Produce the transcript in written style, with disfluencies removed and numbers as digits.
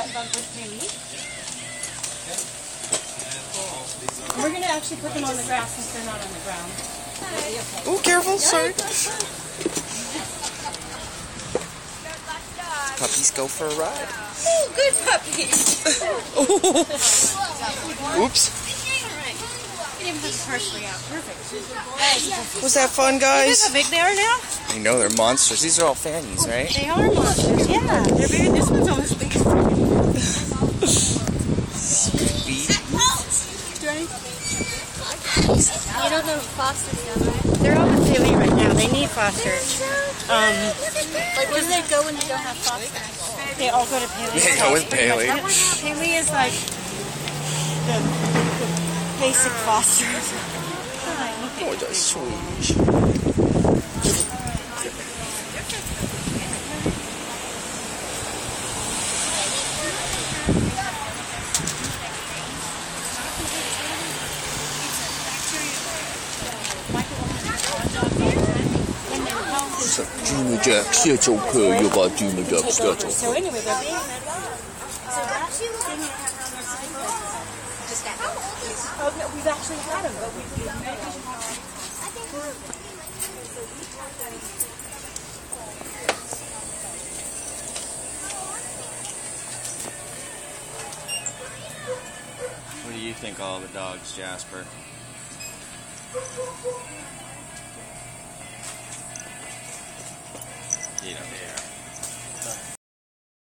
that bug with Haley. We're going to actually put them on the grass since they're not on the ground. Oh, careful, sorry. Puppies go for a ride. Oh, good puppies. Oops. Partially out. Perfect. Was that fun, guys? How big they are now? I know, they're monsters. These are all fannies, right? They are monsters. Yeah. They're very, this one's almost big. You don't know fosters now, right? They're all with Haley right now. They need fosters. Like, where do they go when you don't have fosters? They all go to Haley. They go with Haley. Haley is like the basic foster. Oh, that's sweet. Junior Jack, schedule okay, you got Junior Jack schedule. So anyway, they're being oh, no, we've actually had them, but we've What do you think of all the dogs, Jasper? You know,